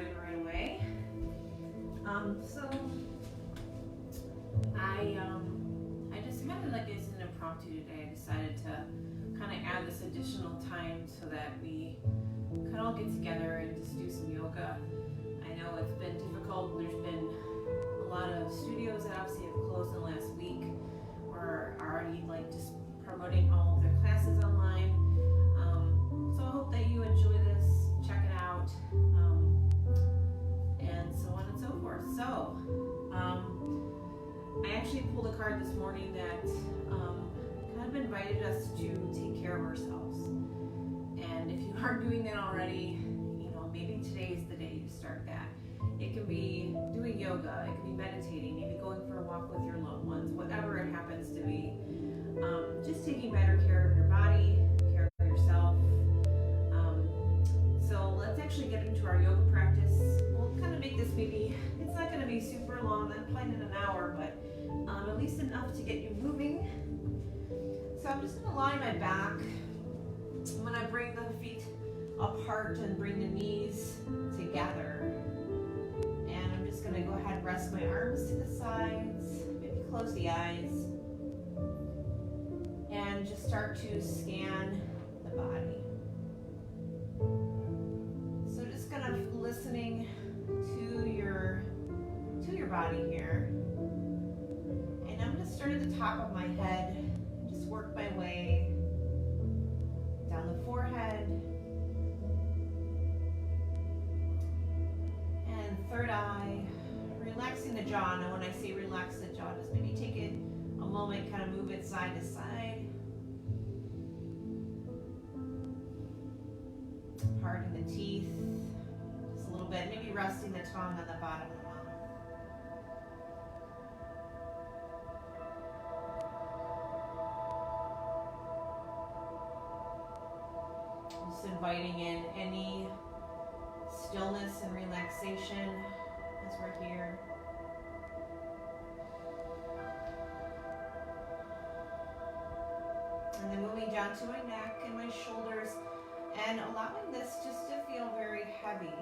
started right away. So I just kind of like as an impromptu today. I decided to kind of add this additional time so that we could all get together and just do some yoga. I know it's been difficult. There's been a lot of studios that obviously have closed in the last week or are already like just promoting all of their classes online. So I hope that you enjoy this, check it out, and so on and so forth. So I actually pulled a card this morning that kind of invited us to take care of ourselves. And if you aren't doing that already, maybe today's the day to start that. It can be doing yoga, it can be meditating, maybe going for a walk with your loved ones, whatever it happens to be. Just taking better care of your body, care of yourself. So let's actually get into our yoga practice. We'll kind of make this maybe, it's not going to be super long, I'm planning an hour, but at least enough to get you moving. So I'm just going to lie my back. I'm going to bring the feet apart and bring the knees together. And I'm just going to go ahead and rest my arms to the sides, maybe close the eyes, and just start to scan the body. So just kind of listening to your body here. And I'm going to start at the top of my head and just work my way down the forehead and third eye, relaxing the jaw. Now when I say relax the jaw, just maybe take it a moment, kind of move it side to side. Parting the teeth just a little bit, maybe resting the tongue on the bottom of the mouth. Just inviting in any stillness and relaxation as we're here. And then moving down to my neck and my shoulders and allowing this just to feel very heavy.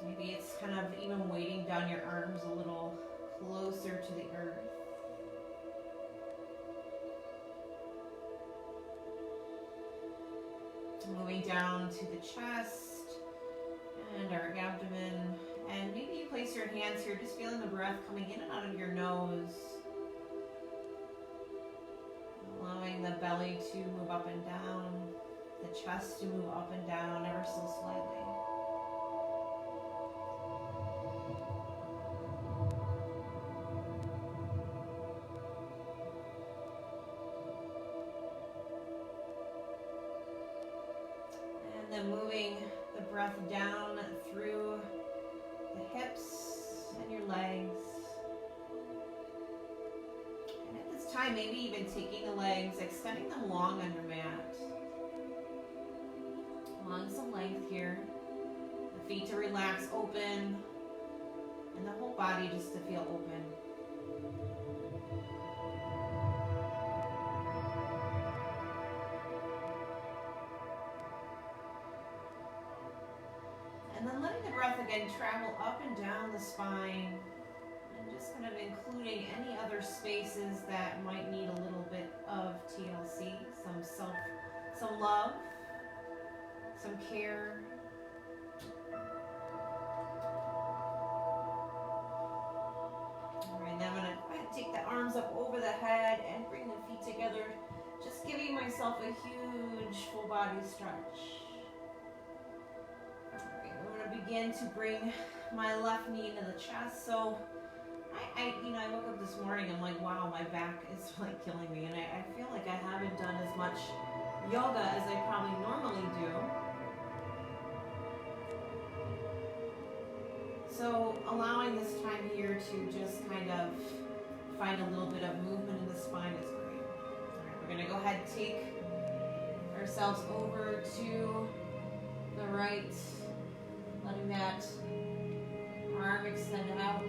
Maybe it's kind of even weighting down your arms a little closer to the earth. Moving down to the chest and our abdomen. And maybe you place your hands here, just feeling the breath coming in and out of your nose. Allowing the belly to move up and down, the chest to move up and down ever so slightly. And then moving the breath down through the hips and your legs. And at this time, maybe even taking the legs, extending them long on your mat. Allowing some length here. The feet to relax open. And the whole body just to feel open. And then letting the breath again travel up and down the spine, and just kind of including any other spaces that might need a little bit of TLC, some love, some care. All right, now I'm going to go ahead and take the arms up over the head and bring the feet together, just giving myself a huge full body stretch. Begin to bring my left knee into the chest. So I woke up this morning, I'm like, wow, my back is like killing me, and I feel like I haven't done as much yoga as I probably normally do. So allowing this time here to just kind of find a little bit of movement in the spine is great. All right, we're going to go ahead and take ourselves over to the right letting that arm extend out.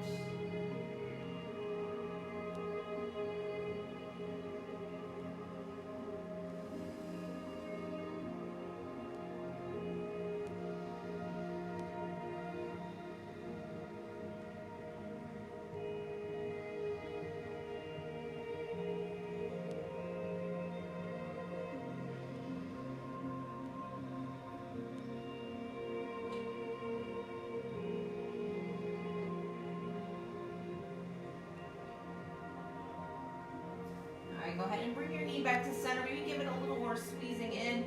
Go ahead and bring your knee back to center. Maybe give it a little more squeezing in.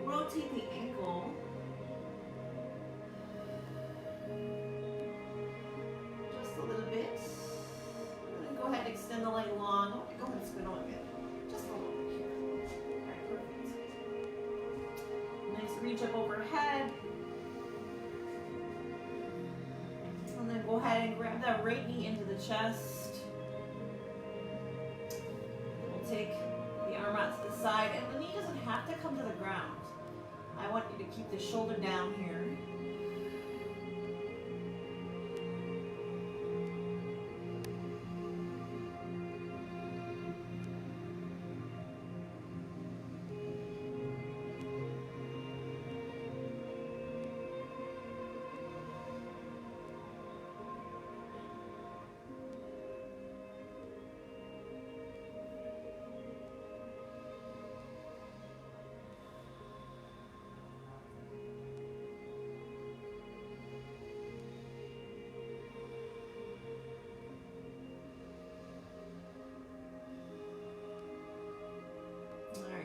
Rotate the ankle. Just a little bit. And then go ahead and extend the leg long. Go ahead and spin on it. Just a little bit here. All right, perfect. Nice reach up overhead. And then go ahead and grab that right knee into the chest. Take the arm out to the side, and the knee doesn't have to come to the ground. I want you to keep the shoulder down here.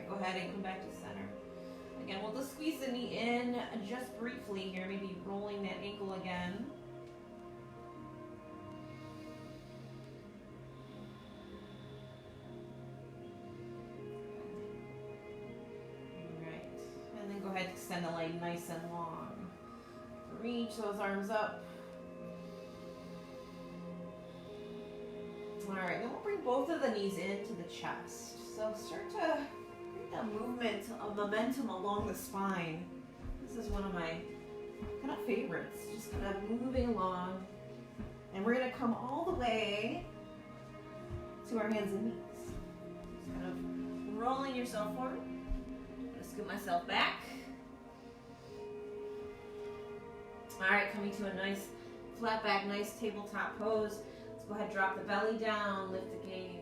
Go ahead and come back to center. Again, we'll just squeeze the knee in just briefly here, maybe rolling that ankle again. All right, and then go ahead and extend the leg nice and long. Reach those arms up. All right, then we'll bring both of the knees into the chest. So start to a movement of momentum along the spine. This is one of my kind of favorites. Just kind of moving along. And we're going to come all the way to our hands and knees. Just kind of rolling yourself forward. I'm going to scoot myself back. All right, coming to a nice flat back, nice tabletop pose. Let's go ahead and drop the belly down, lift the gaze.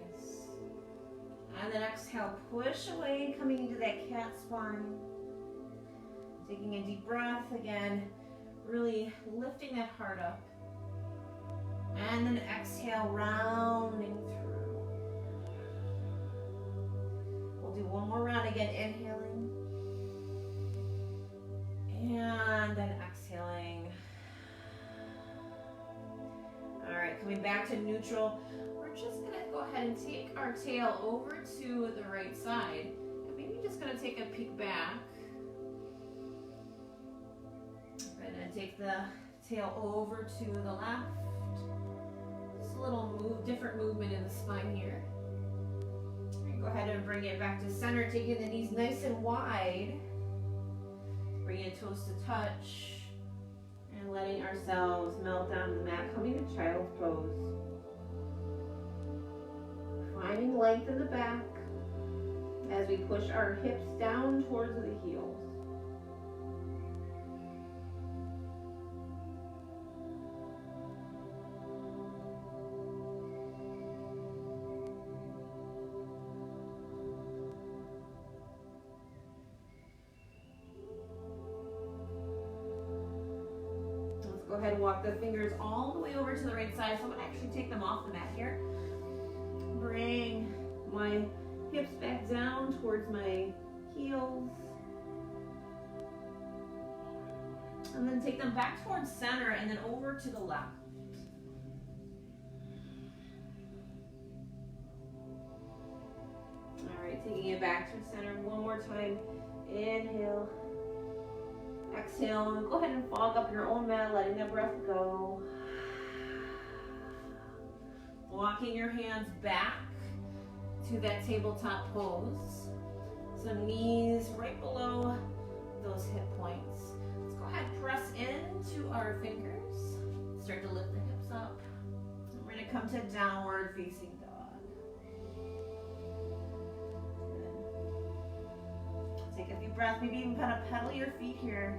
And then exhale, push away, coming into that cat spine. Taking a deep breath again, really lifting that heart up. And then exhale, rounding through. We'll do one more round again, inhaling. And then exhaling. All right, coming back to neutral. We're just gonna go ahead and take our tail over to the right side. And maybe just gonna take a peek back. And then take the tail over to the left. Just a little different movement in the spine here. Go ahead and bring it back to center, taking the knees nice and wide. Bring it toes to touch. And letting ourselves melt down to the mat, coming to child's pose. Finding length in the back as we push our hips down towards the heels. Let's go ahead and walk the fingers all the way over to the right side. So I'm going to actually take them off the mat here. Bring my hips back down towards my heels. And then take them back towards center and then over to the left. All right, taking it back to center one more time. Inhale. Exhale. And go ahead and fog up your own mat, letting the breath go. Walking your hands back to that tabletop pose. So knees right below the those hip points. Let's go ahead and press into our fingers. Start to lift the hips up. And we're going to come to downward facing dog. Good. Take a deep breath. Maybe even kind of pedal your feet here.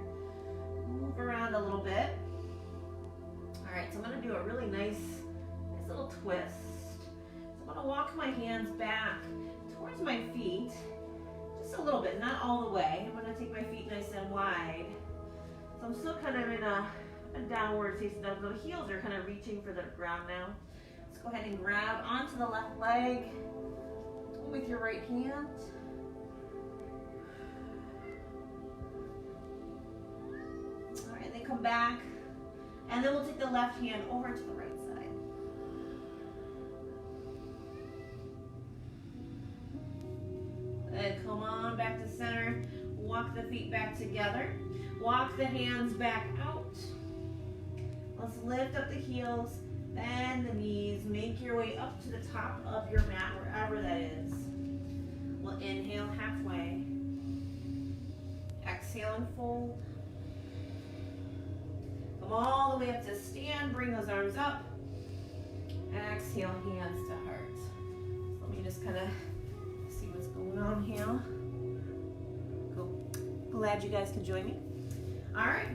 Move around a little bit. All right, so I'm going to do a really nice little twist. So I'm going to walk my hands back towards my feet. Just a little bit, not all the way. I'm going to take my feet nice and wide. So I'm still kind of in a downward facing dog. The heels are kind of reaching for the ground now. Let's go ahead and grab onto the left leg with your right hand. All right, and then come back. And then we'll take the left hand over to the right side. And come on back to center. Walk the feet back together. Walk the hands back out. Let's lift up the heels, bend the knees, make your way up to the top of your mat, wherever that is. We'll inhale halfway. Exhale and fold. Come all the way up to stand, bring those arms up. Exhale, hands to heart. So let me just kind of see what's going on here. Cool. Glad you guys could join me. All right.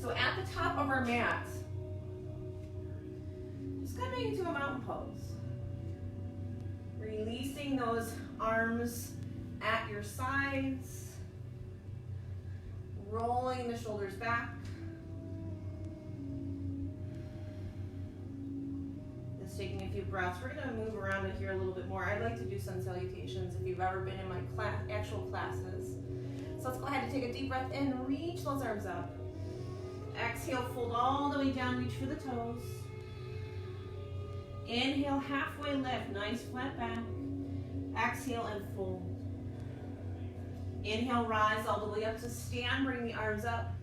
So at the top of our mat, just coming into a mountain pose. Releasing those arms at your sides. Rolling the shoulders back. Just taking a few breaths. We're going to move around here a little bit more. I'd like to do sun salutations if you've ever been in my actual classes. So let's go ahead and take a deep breath in. Reach those arms up. Exhale, fold all the way down. Reach for the toes. Inhale, halfway lift. Nice flat back. Exhale and fold. Inhale, rise all the way up to stand. Bring the arms up.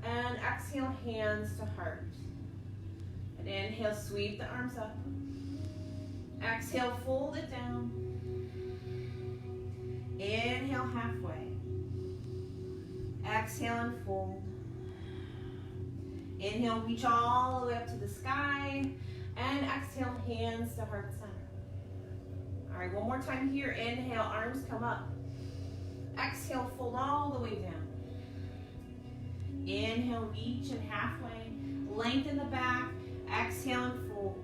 And exhale, hands to heart. And inhale, sweep the arms up. Exhale, fold it down. Inhale, halfway. Exhale and fold. Inhale, reach all the way up to the sky. And exhale, hands to heart center. All right, one more time here. Inhale, arms come up. Exhale, fold all the way down. Inhale, reach and halfway. Lengthen the back. Exhale and fold.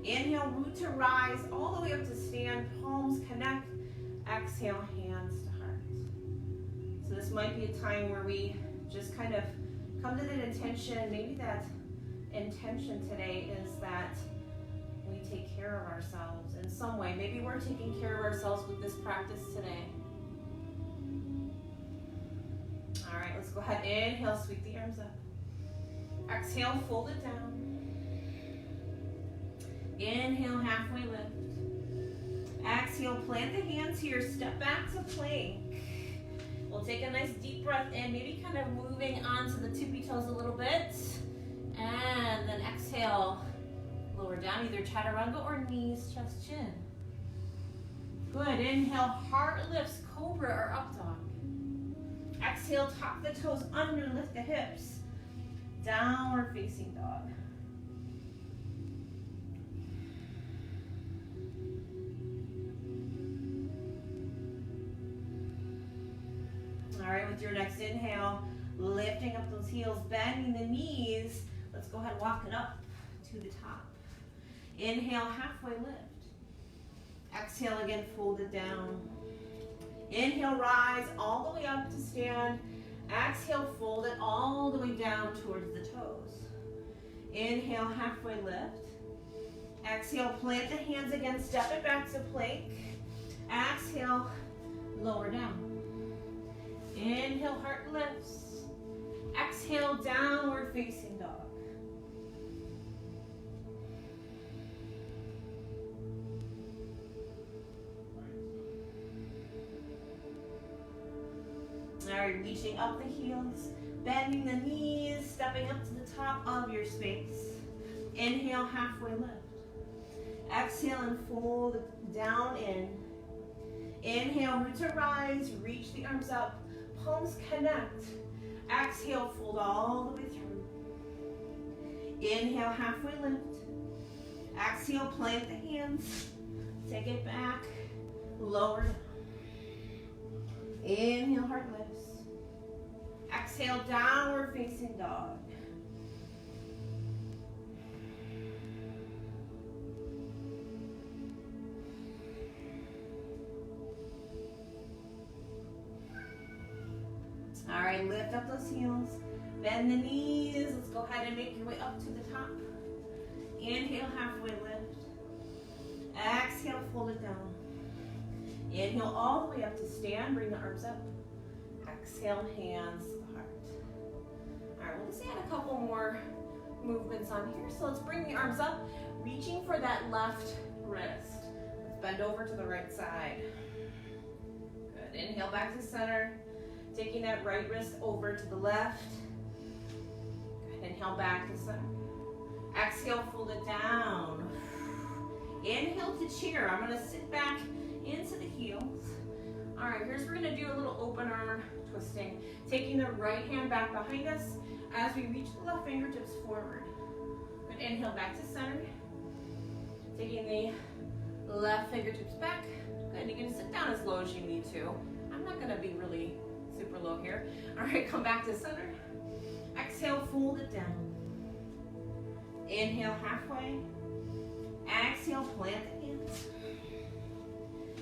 Inhale, root to rise all the way up to stand. Palms connect. Exhale, hands to heart. So this might be a time where we just kind of come to that intention. Maybe that intention today is that we take care of ourselves in some way. Maybe we're taking care of ourselves with this practice today. All right, let's go ahead. Inhale, sweep the arms up. Exhale, fold it down. Inhale, halfway lift. Exhale, plant the hands here. Step back to plank. We'll take a nice deep breath in, maybe kind of moving onto the tippy toes a little bit. And then exhale, lower down, either chaturanga or knees, chest, chin. Good, inhale, heart lifts, cobra or up dog. Exhale, tuck the toes under, lift the hips. Downward facing dog. All right, with your next inhale, lifting up those heels, bending the knees. Let's go ahead and walk it up to the top. Inhale, halfway lift. Exhale again, fold it down. Inhale, rise all the way up to stand. Exhale, fold it all the way down towards the toes. Inhale, halfway lift. Exhale, plant the hands again, step it back to plank. Exhale, lower down. Inhale, heart lifts. Exhale, downward facing dog. All right, reaching up the heels, bending the knees, stepping up to the top of your space. Inhale, halfway lift. Exhale and fold down in. Inhale, root to rise, reach the arms up, palms connect. Exhale, fold all the way through. Inhale, halfway lift. Exhale, plant the hands. Take it back, lower down. Inhale, heart lifts. Exhale, downward facing dog. All right, lift up those heels. Bend the knees. Let's go ahead and make your way up to the top. Inhale, halfway lift. Exhale, fold it down. Inhale all the way up to stand. Bring the arms up. Exhale, hands to the heart. All right, we'll just add a couple more movements on here. So let's bring the arms up, reaching for that left wrist. Let's bend over to the right side. Good. Inhale, back to center. Taking that right wrist over to the left. Good. Inhale, back to center. Exhale, fold it down. Inhale to chair. I'm going to sit back into the heels. All right, here's we're going to do a little open arm twisting. Taking the right hand back behind us as we reach the left fingertips forward. Good. Inhale, back to center. Taking the left fingertips back. Good. You can sit down as low as you need to. I'm not going to be really super low here. All right, come back to center. Exhale, fold it down. Inhale, halfway. Exhale, plant the hands.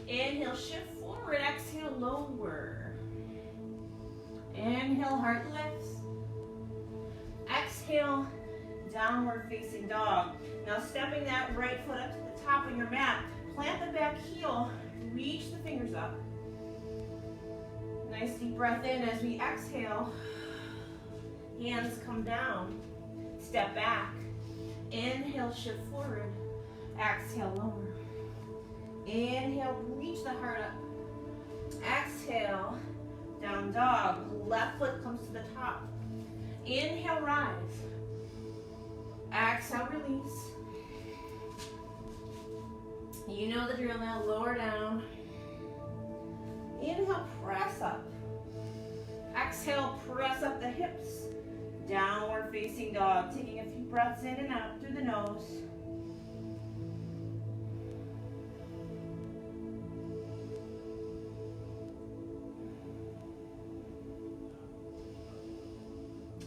Inhale, shift forward. Exhale, lower. Inhale, heart lifts. Exhale, downward facing dog. Now stepping that right foot up to the top of your mat. Plant the back heel. Reach the fingers up. Nice deep breath in as we exhale. Hands come down. Step back. Inhale, shift forward. Exhale, lower. Inhale, reach the heart up. Exhale, down dog. Left foot comes to the top. Inhale, rise. Exhale, release. You know the drill now. Lower down. Inhale, press up. Exhale, press up the hips. Downward facing dog. Taking a few breaths in and out through the nose.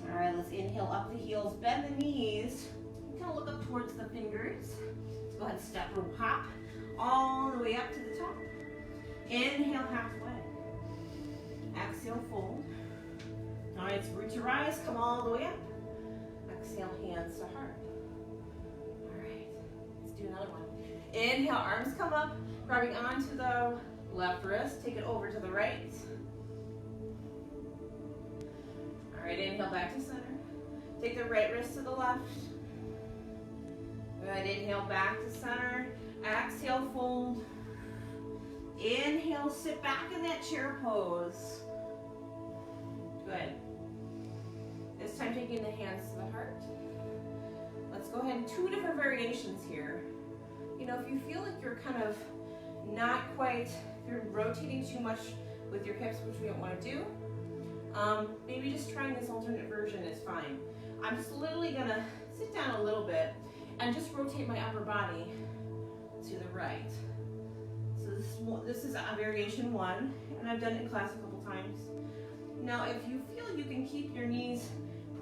All right, let's inhale up the heels. Bend the knees. Kind of look up towards the fingers. Let's go ahead and step or hop all the way up to the top. Inhale, halfway. Exhale, fold. All right, it's root to rise. Come all the way up. Exhale, hands to heart. All right, let's do another one. Inhale, arms come up, grabbing onto the left wrist. Take it over to the right. All right, inhale, back to center. Take the right wrist to the left. Good, inhale, back to center. Exhale, fold. Inhale, sit back in that chair pose. Good. This time taking the hands to the heart. Let's go ahead and 2 different variations here. You know, if you feel like you're kind of not quite, you're rotating too much with your hips, which we don't want to do, maybe just trying this alternate version is fine. I'm just literally gonna sit down a little bit and just rotate my upper body to the right. So this is a variation 1, and I've done it in class a couple times. Now, if you feel you can keep your knees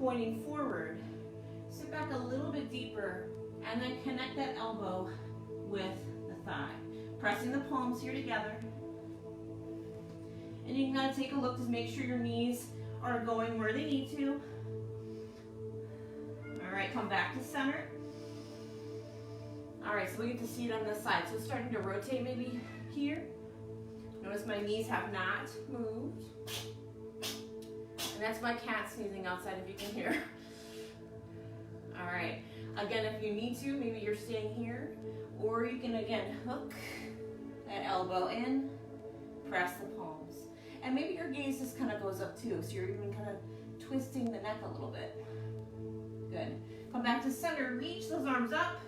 pointing forward, sit back a little bit deeper, and then connect that elbow with the thigh. Pressing the palms here together. And you can kind of take a look to make sure your knees are going where they need to. All right, come back to center. All right, so we get to see it on this side. So starting to rotate maybe here. Notice my knees have not moved. And that's my cat sneezing outside if you can hear. All right, again, if you need to, maybe you're staying here, or you can again hook that elbow in, press the palms. And maybe your gaze just kind of goes up too, so you're even kind of twisting the neck a little bit. Good. Come back to center, reach those arms up.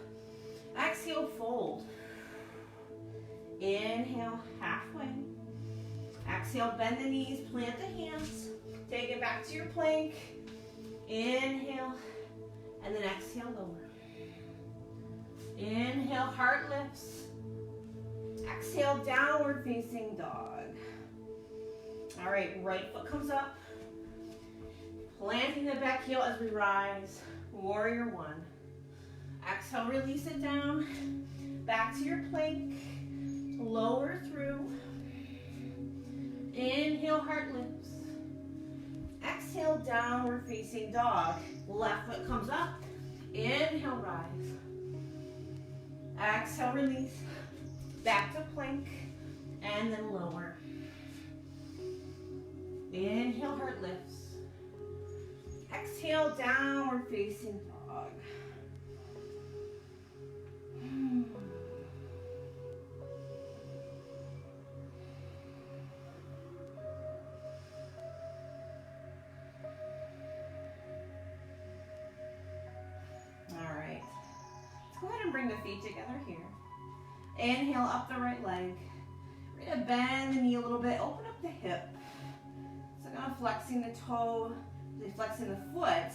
Exhale, fold. Inhale, halfway. Exhale, bend the knees, plant the hands. Take it back to your plank. Inhale, and then exhale, lower. Inhale, heart lifts. Exhale, downward facing dog. All right, right foot comes up. Planting the back heel as we rise. Warrior one. Exhale, release it down. Back to your plank. Lower through. Inhale, heart lifts. Exhale, downward facing dog. Left foot comes up. Inhale, rise. Exhale, release. Back to plank. And then lower. Inhale, heart lifts. Exhale, downward facing dog. All right. Let's go ahead and bring the feet together here. Inhale, up the right leg. We're going to bend the knee a little bit. Open up the hip. So I'm flexing the toe, flexing the foot.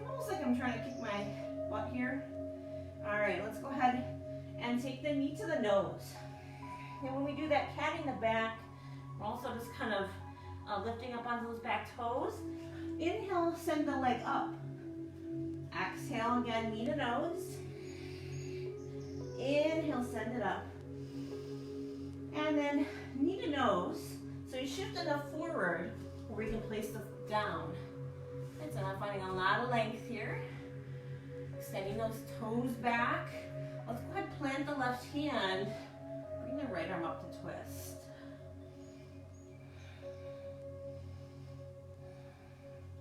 Almost like I'm trying to kick my butt here. All right, let's go ahead and take the knee to the nose. And when we do that, catting the back, we're also just kind of lifting up onto those back toes. Inhale, send the leg up. Exhale again, knee to nose. Inhale, send it up. And then knee to nose. So you shift enough forward where we can place the foot down. And so I'm finding a lot of length here. Extending those toes back. Let's go ahead and plant the left hand. Bring the right arm up to twist.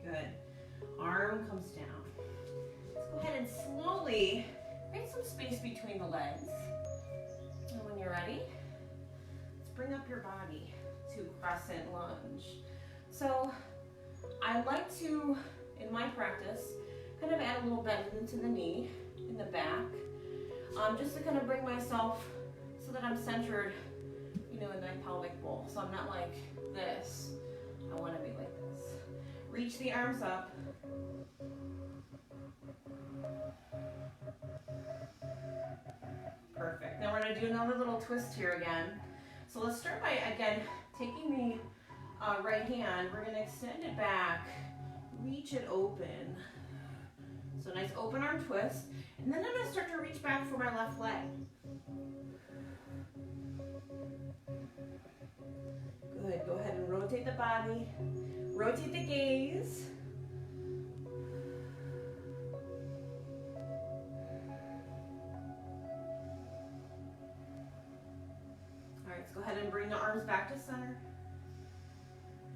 Good. Arm comes down. Let's go ahead and slowly create some space between the legs. And when you're ready, let's bring up your body to crescent lunge. So I like to, in my practice, kind of add a little bend into the knee, in the back, just to kind of bring myself so that I'm centered, in my pelvic bowl. So I'm not like this. I want to be like this. Reach the arms up. Perfect. Now we're going to do another little twist here again. So let's start by, again, taking the right hand. We're going to extend it back, reach it open. So nice open arm twist. And then I'm going to start to reach back for my left leg. Good. Go ahead and rotate the body. Rotate the gaze. All right, let's go ahead and bring the arms back to center.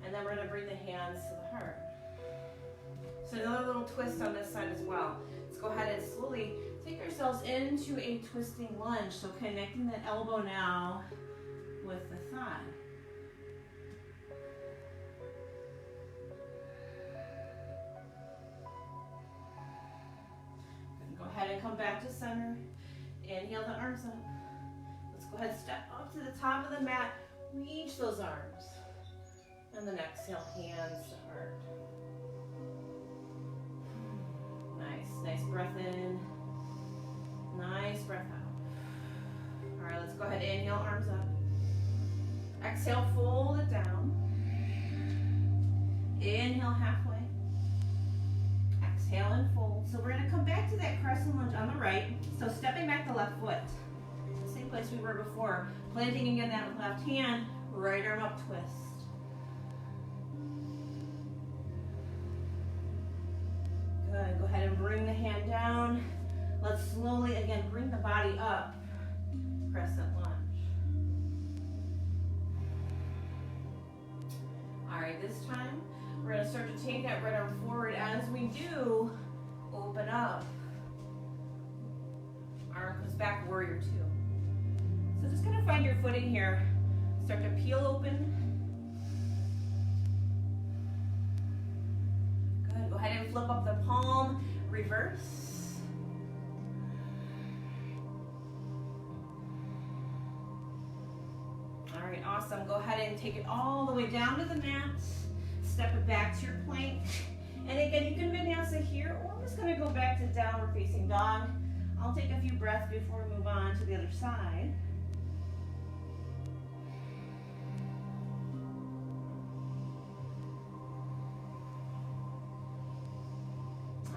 And then we're going to bring the hands to the heart. So another little twist on this side as well. Let's go ahead and slowly take ourselves into a twisting lunge. So connecting the elbow now with the thigh. Go ahead and come back to center. Inhale the arms up. Let's go ahead and step up to the top of the mat. Reach those arms. And then exhale, hands to heart. Nice breath in. Nice breath out. All right, let's go ahead, inhale, arms up. Exhale, fold it down. Inhale, halfway. Exhale and fold. So we're gonna come back to that crescent lunge on the right. So stepping back the left foot. The same place we were before. Planting again that left hand, right arm up, twist. Good, go ahead and bring the hand down. Let's slowly, again, bring the body up. Crescent lunge. All right, this time, we're gonna start to take that right arm forward. As we do, open up. Arm comes back, warrior two. So just kind of find your footing here. Start to peel open. Good, go ahead and flip up the palm, reverse. All right, Awesome. Go ahead and take it all the way down to the mat. Step it back to your plank. And again, you can vinyasa here, or I'm just going to go back to downward facing dog. I'll take a few breaths before we move on to the other side.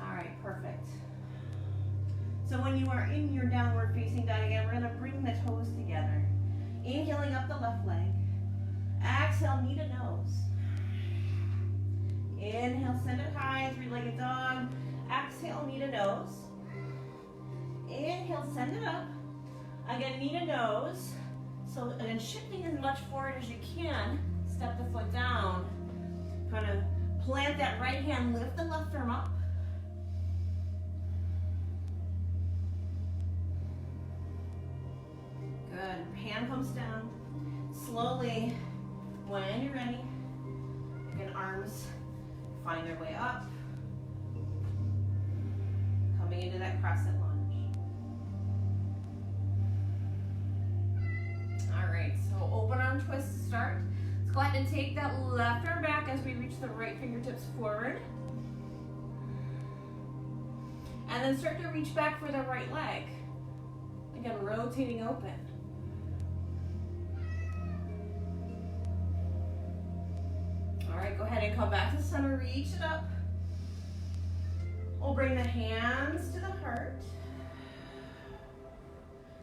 All right, perfect. So when you are in your downward facing dog again, we're going to bring the toes together. Inhaling up the left leg. Exhale, knee to nose. Inhale, send it high, three-legged dog. Exhale, knee to nose. Inhale, send it up. Again, knee to nose. So again, shifting as much forward as you can. Step the foot down. Kind of plant that right hand, lift the left arm up. Good. Hand comes down. Slowly, when you're ready, again, arms find their way up. Coming into that crescent lunge. All right, so open arm twist to start. Let's go ahead and take that left arm back as we reach the right fingertips forward. And then start to reach back for the right leg. Again, rotating open. All right, go ahead and come back to center, reach it up. We'll bring the hands to the heart.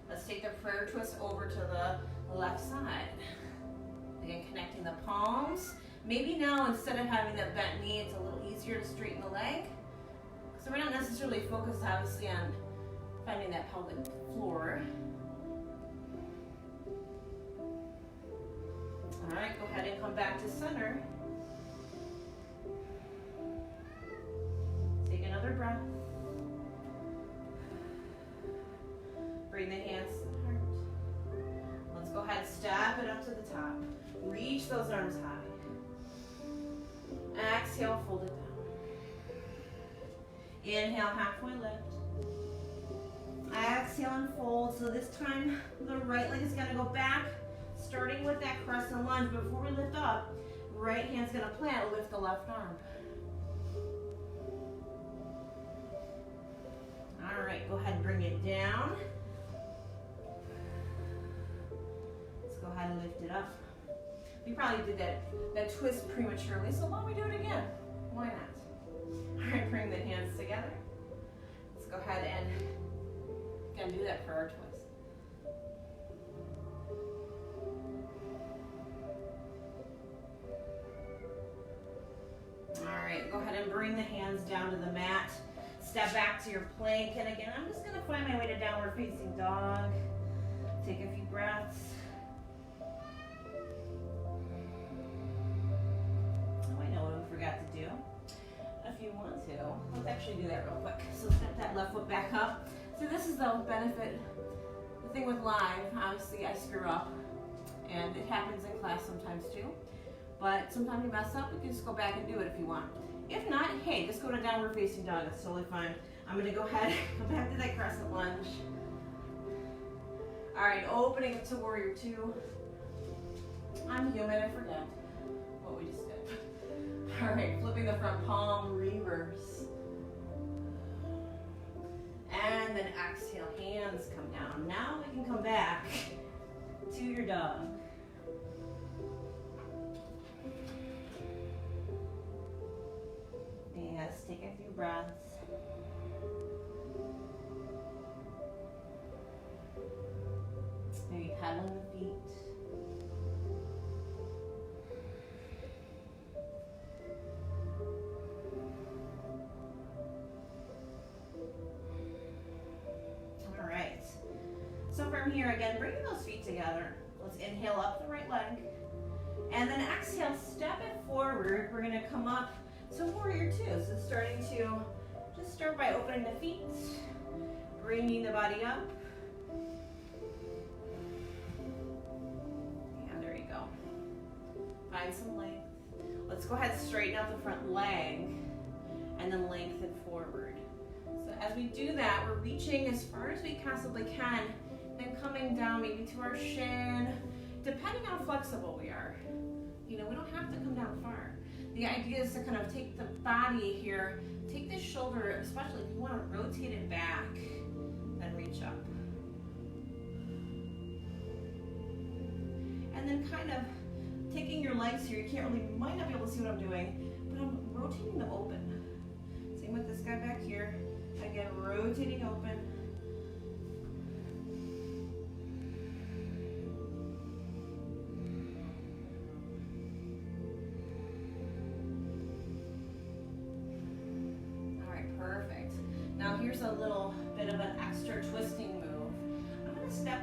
Let's take the prayer twist over to the left side. Again, connecting the palms. Maybe now, instead of having that bent knee, it's a little easier to straighten the leg. So we're not necessarily focused, obviously, on finding that pelvic floor. All right, go ahead and come back to center. Take another breath. Bring the hands to the heart. Let's go ahead and step it up to the top. Reach those arms high. Exhale, fold it down. Inhale, halfway lift. Exhale and fold. So this time, the right leg is going to go back, starting with that crescent lunge. Before we lift up, right hand's going to plant, lift the left arm. All right, go ahead and bring it down. Let's go ahead and lift it up. We probably did that twist prematurely, so why don't we do it again? Why not? All right, bring the hands together. Let's go ahead and again do that for our twist. All right, go ahead and bring the hands down to the mat. Step back to your plank, and again, I'm just going to find my way to downward facing dog. Take a few breaths. Oh, I know what we forgot to do. If you want to, let's actually do that real quick. So step that left foot back up. So this is the benefit. The thing with live, obviously I screw up, and it happens in class sometimes too. But sometimes you mess up, you can just go back and do it if you want. If not, hey, just go to downward facing dog. That's totally fine. I'm going to go ahead and come back to that crescent lunge. All right, opening up to warrior two. I'm human, I forget what we just did. All right, flipping the front palm, reverse. And then exhale, hands come down. Now we can come back to your dog. Yes, take a few breaths. Maybe paddling the feet. All right. So from here, again, bringing those feet together. Let's inhale up the right leg. And then exhale, step it forward. We're going to come up to warrior two. So starting to just start by opening the feet, bringing the body up. Yeah, there you go. Find some length. Let's go ahead and straighten out the front leg and then lengthen forward. So as we do that, we're reaching as far as we possibly can, then coming down maybe to our shin, depending on how flexible we are, you know, we don't have to come down far. The idea is to kind of take the body here, take the shoulder, especially if you want to rotate it back, then reach up. And then kind of taking your legs here, you might not be able to see what I'm doing, but I'm rotating them open. Same with this guy back here. Again, rotating open. Perfect. Now here's a little bit of an extra twisting move. I'm going to step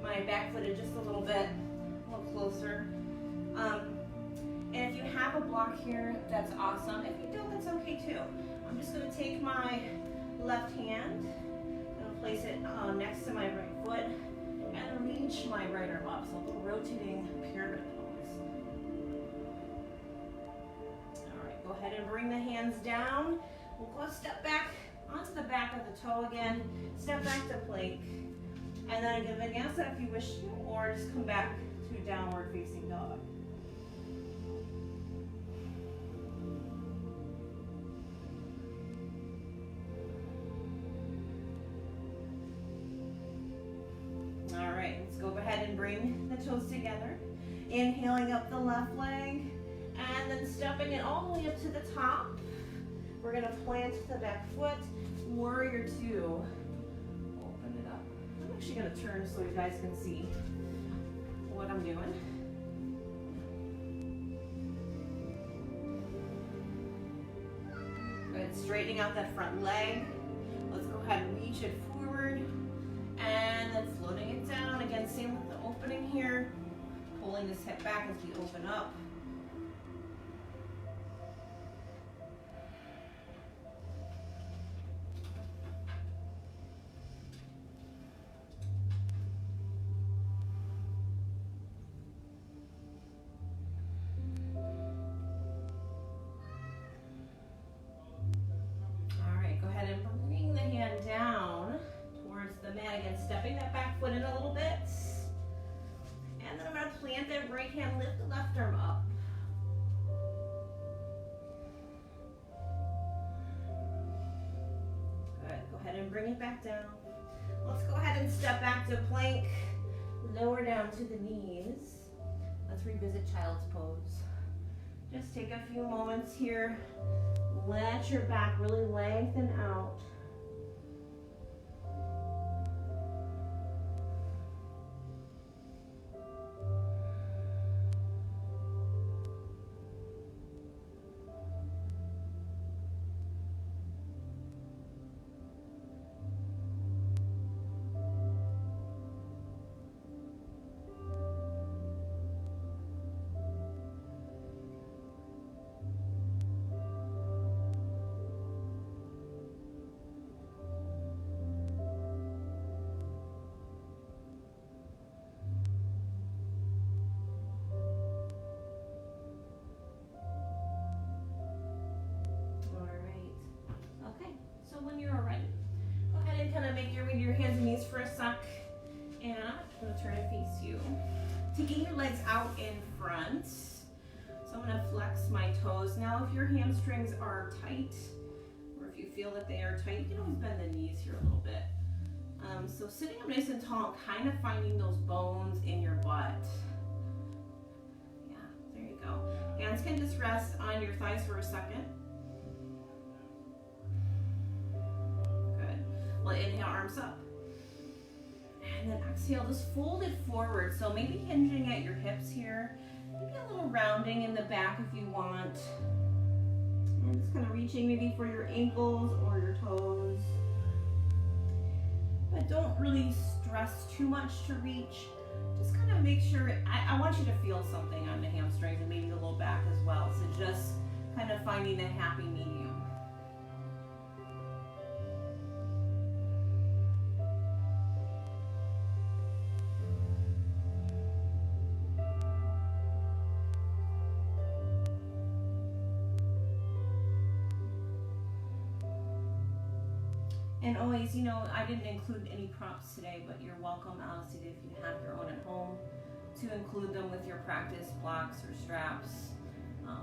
my back footed just a little bit, a little closer. And if you have a block here, that's awesome. If you don't, that's okay too. I'm just going to take my left hand and place it next to my right foot and reach my right arm up. So a little rotating pyramid pose. All right, go ahead and bring the hands down. We'll go step back onto the back of the toe again, step back to plank, and then give a vinyasa if you wish to, or just come back to downward facing dog. All right, let's go ahead and bring the toes together. Inhaling up the left leg, and then stepping it all the way up to the top. We're going to plant the back foot, warrior two. Open it up. I'm actually going to turn so you guys can see what I'm doing. Good, straightening out that front leg. Let's go ahead and reach it forward, and then floating it down. Again, same with the opening here. Pulling this hip back as we open up. Down towards the mat again, stepping that back foot in a little bit. And then I'm going to plant that right hand, lift the left arm up. Good, go ahead and bring it back down. Let's go ahead and step back to plank, lower down to the knees. Let's revisit child's pose. Just take a few moments here. Let your back really lengthen out. For a sec, and I'm going to turn and face you. Taking your legs out in front. So I'm going to flex my toes. Now if your hamstrings are tight, or if you feel that they are tight, you can always bend the knees here a little bit. So sitting up nice and tall, kind of finding those bones in your butt. Yeah, there you go. Hands can just rest on your thighs for a second. Good. Well, inhale, arms up. And then exhale, just fold it forward. So maybe hinging at your hips here. Maybe a little rounding in the back if you want. And just kind of reaching maybe for your ankles or your toes. But don't really stress too much to reach. Just kind of make sure, I want you to feel something on the hamstrings and maybe the low back as well. So just kind of finding the happy medium. And always, you know, I didn't include any props today, but you're welcome, honestly, if you have your own at home. to include them with your practice blocks or straps,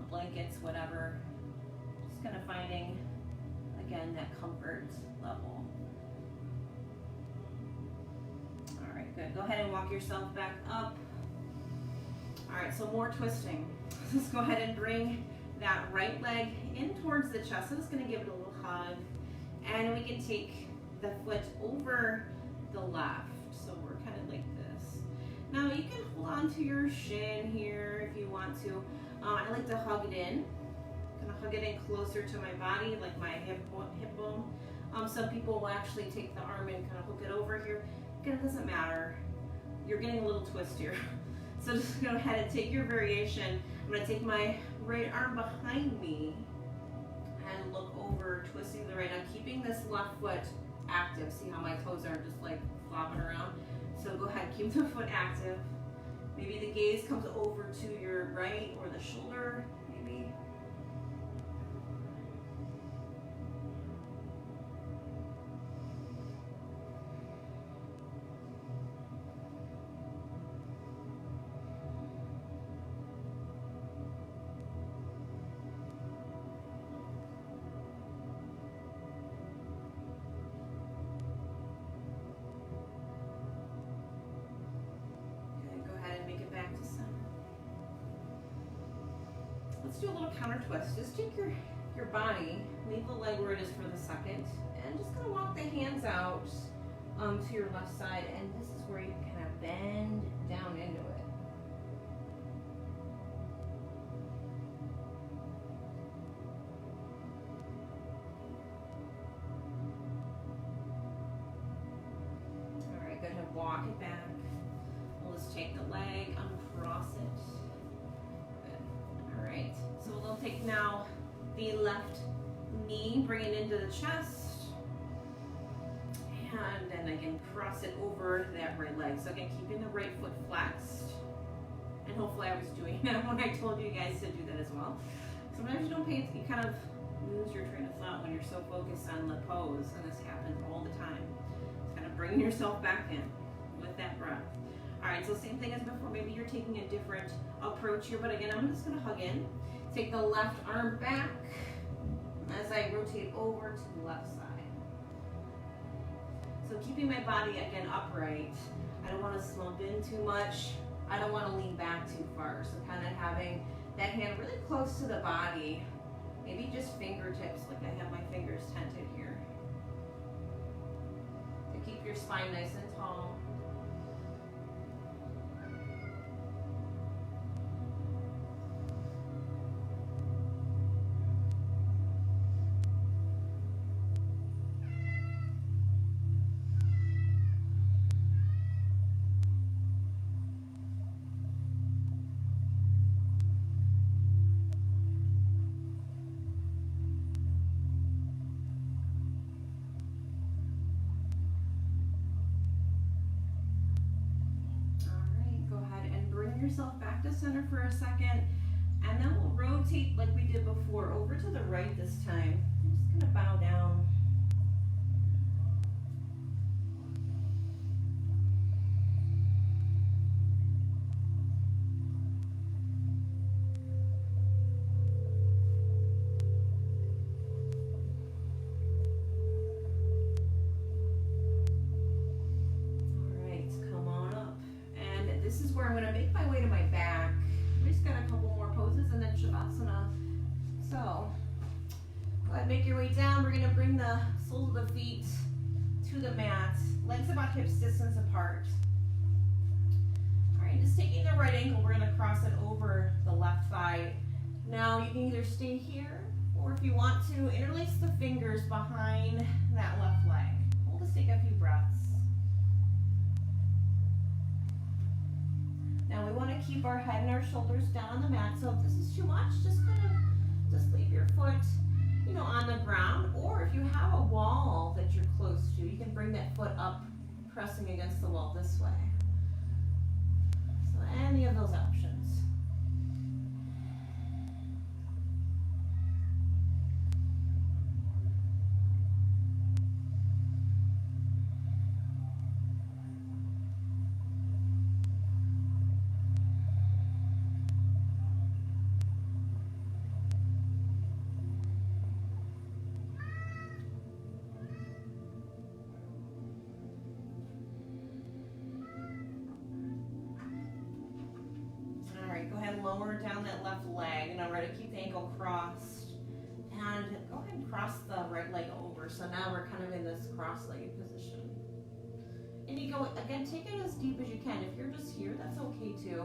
blankets, whatever. Just kind of finding, again, that comfort level. All right, good. Go ahead and walk yourself back up. All right, so more twisting. Let's go ahead and bring that right leg in towards the chest. I'm just gonna give it a little hug. And we can take the foot over the left. So we're kind of like this. Now you can hold on to your shin here if you want to. I like to hug it in. I'm gonna hug it in closer to my body, like my hip bone. Some people will actually take the arm and kind of hook it over here. Again, it doesn't matter. You're getting a little twist here. So just go ahead and take your variation. I'm gonna take my right arm behind me and look over, twisting the right. I'm keeping this left foot active. See how my toes aren't just like flopping around? So go ahead, keep the foot active. Maybe the gaze comes over to your right or the shoulder, maybe. Let's do a little counter twist. Just take your body, leave the leg where it is for the second, and just gonna walk the hands out to your left side, and this is where you can kind of bend down into it. All right, good. Walk it back. We'll just take the leg, uncross it. Right, so we'll take now the left knee, bring it into the chest, and then again cross it over that right leg. So again, keeping the right foot flexed, and hopefully I was doing that when I told you guys to do that as well. Sometimes you don't pay, you kind of lose your train of thought when you're so focused on the pose, and this happens all the time. Just kind of bringing yourself back in with that breath. All right, so same thing as before. Maybe you're taking a different approach here, but again, I'm just gonna hug in. Take the left arm back as I rotate over to the left side. So keeping my body, again, upright. I don't wanna slump in too much. I don't wanna lean back too far. So kind of having that hand really close to the body. Maybe just fingertips, like I have my fingers tented here. To keep your spine nice and tall. Yourself back to center for a second, and then we'll rotate like we did before over to the right this time. I'm just gonna bow down. I'm going to make my way to my back. We just got a couple more poses and then Shavasana. So, go ahead and make your way down. We're going to bring the soles of the feet to the mat. Legs about hips distance apart. All right, just taking the right ankle, we're going to cross it over the left thigh. Now, you can either stay here, or if you want to, interlace the fingers behind that left leg. We'll just take a few breaths. Now we want to keep our head and our shoulders down on the mat. So if this is too much, just leave your foot, on the ground. Or if you have a wall that you're close to, you can bring that foot up, pressing against the wall this way. So any of those options. Remember to keep the ankle crossed. And go ahead and cross the right leg over. So now we're kind of in this cross-legged position. And you go, again, take it as deep as you can. If you're just here, that's okay too.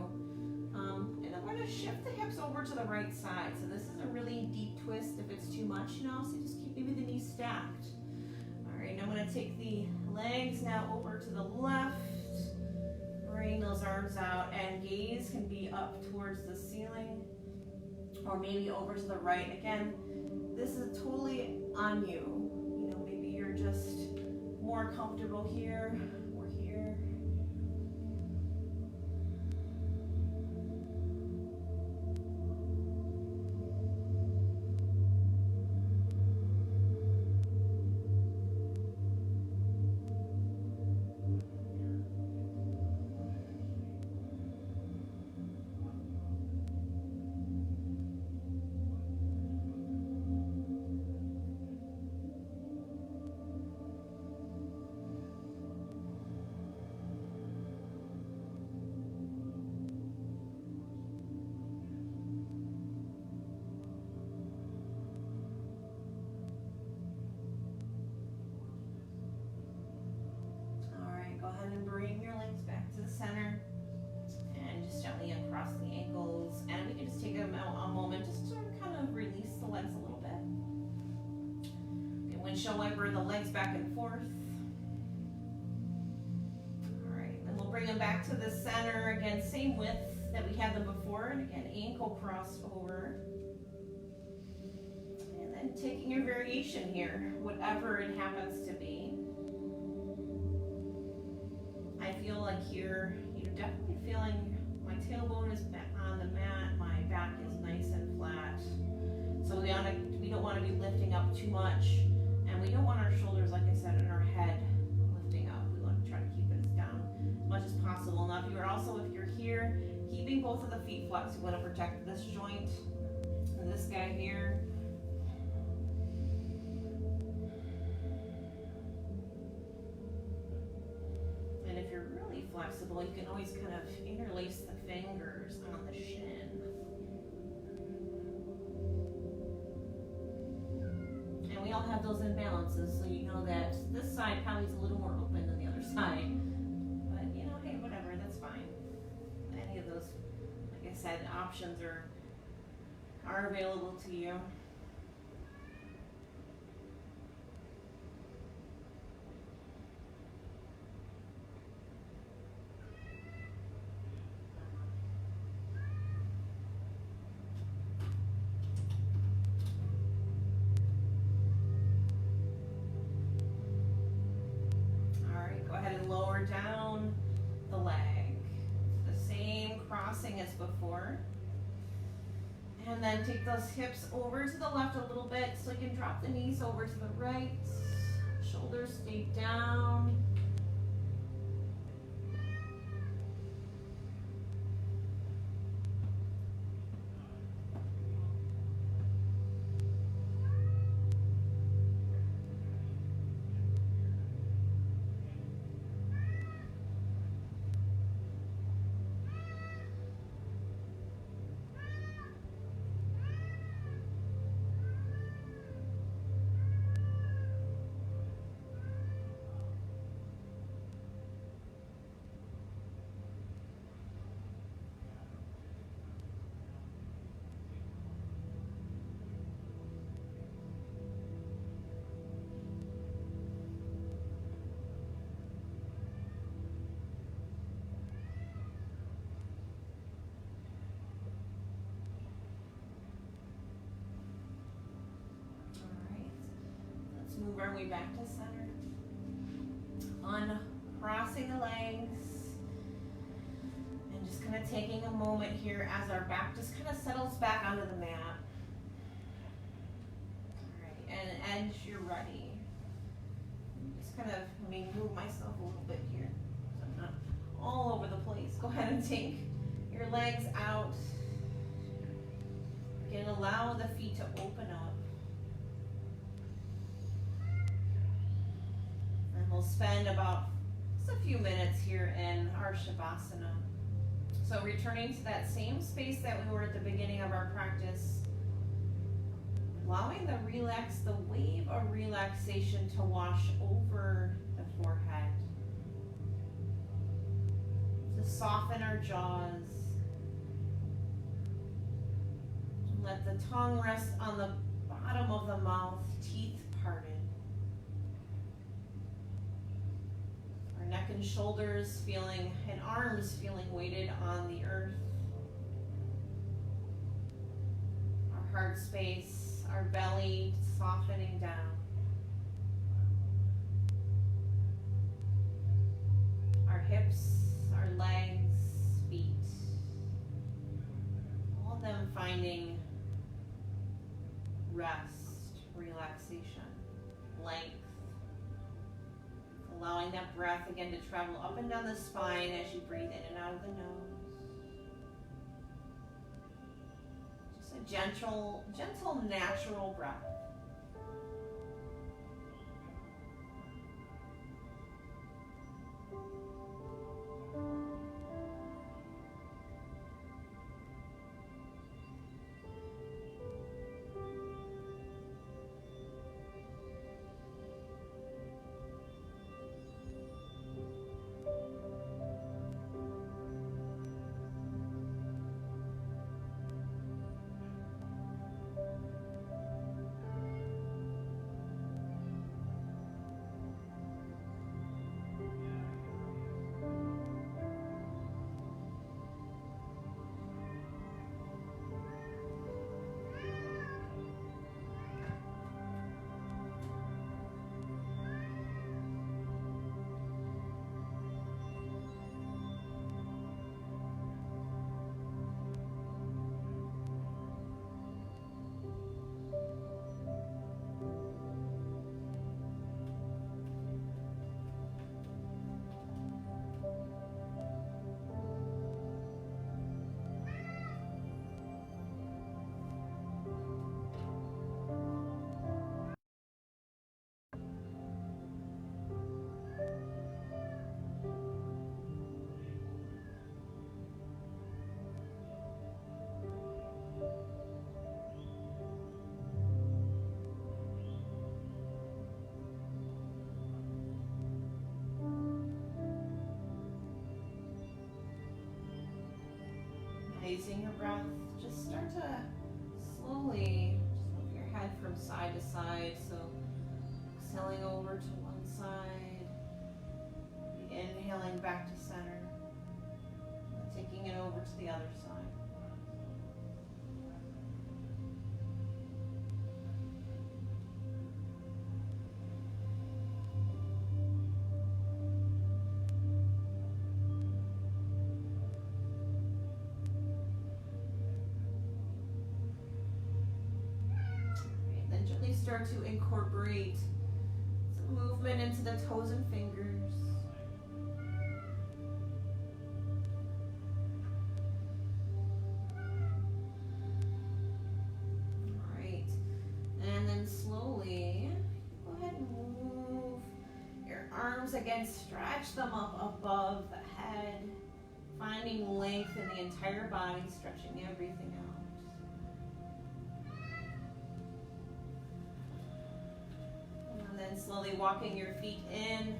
And then we're gonna shift the hips over to the right side. So this is a really deep twist if it's too much, so just keep maybe the knees stacked. All right, now I'm gonna take the legs now over to the left. Bring those arms out, and gaze can be up towards the ceiling or maybe over to the right. Again, this is totally on you. Maybe you're just more comfortable here or here. Go ahead and bring your legs back to the center and just gently uncross the ankles. And we can just take a moment just to kind of release the legs a little bit. Okay, windshield wiper the legs back and forth. All right, then we'll bring them back to the center. Again, same width that we had them before. And again, ankle crossed over. And then taking your variation here, whatever it happens to be. I feel like here, you're definitely feeling my tailbone is on the mat, my back is nice and flat. So we don't want to be lifting up too much, and we don't want our shoulders, like I said, and our head lifting up. We want to try to keep it down as much as possible. Now, if you're here, keeping both of the feet flexed, you want to protect this joint and this guy here. If you're really flexible, you can always kind of interlace the fingers on the shin. And we all have those imbalances, so you know that this side probably is a little more open than the other side. But hey, whatever, that's fine. Any of those, like I said, options are available to you. Down the leg, the same crossing as before, and then take those hips over to the left a little bit so you can drop the knees over to the right, shoulders stay down. Move our way back to center. Uncrossing the legs. And just kind of taking a moment here as our back just kind of settles back onto the mat. Alright, and as you're ready, just kind of, move myself a little bit here so I'm not all over the place. Go ahead and take your legs out. Again, allow the feet to open up. We'll spend about just a few minutes here in our Shavasana. So returning to that same space that we were at the beginning of our practice, allowing the wave of relaxation to wash over the forehead, to soften our jaws. Let the tongue rest on the bottom of the mouth, teeth parted. Our neck and shoulders feeling, and arms feeling weighted on the earth. Our heart space, our belly softening down. Our hips, our legs, feet, all of them finding rest, relaxation, length. Allowing that breath again to travel up and down the spine as you breathe in and out of the nose. Just a gentle, natural breath. Raising your breath, just start to slowly just move your head from side to side. So exhaling over to one side, inhaling back to center, taking it over to the other side. Start to incorporate some movement into the toes and fingers. All right, and then slowly go ahead and move your arms again, stretch them up above the head, finding length in the entire body, stretching everything out. Slowly walking your feet in,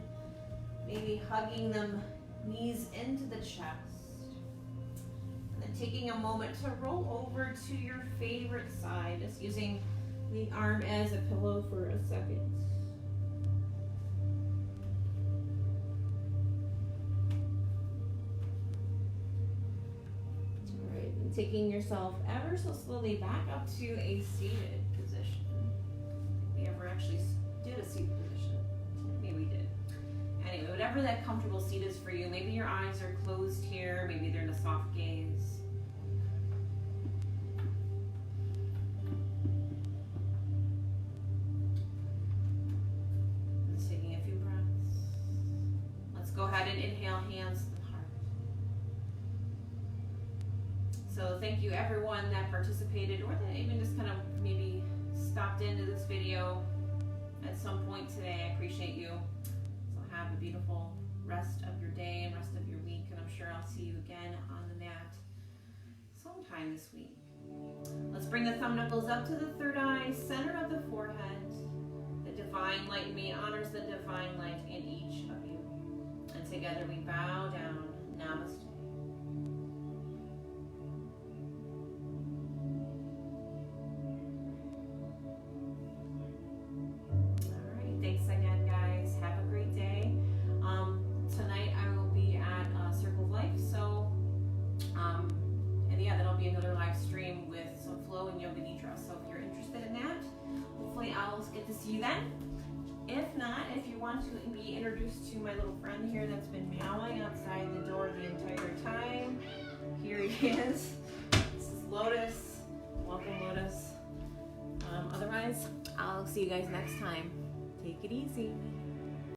maybe hugging them knees into the chest. And then taking a moment to roll over to your favorite side, just using the arm as a pillow for a second. All right, and taking yourself ever so slowly back up to a seated position. If we ever actually did a seated position. Maybe we did. Anyway, whatever that comfortable seat is for you. Maybe your eyes are closed here. Maybe they're in a soft gaze. Just taking a few breaths. Let's go ahead and inhale, hands to the heart. So thank you everyone that participated or that even just kind of maybe stopped into this video at some point today. I appreciate you. So have a beautiful rest of your day and rest of your week. And I'm sure I'll see you again on the mat sometime this week. Let's bring the thumb knuckles up to the third eye, center of the forehead. The divine light in me honors the divine light in each of you. And together we bow down. Namaste. Thanks again, guys. Have a great day. Tonight I will be at Circle of Life, so and yeah, that'll be another live stream with some flow and yoga nidra. So if you're interested in that, hopefully I'll get to see you then. If not, if you want to be introduced to my little friend here that's been meowing outside the door the entire time, here he is. This is Lotus. Welcome, Lotus. Otherwise, I'll see you guys next time. Take it easy.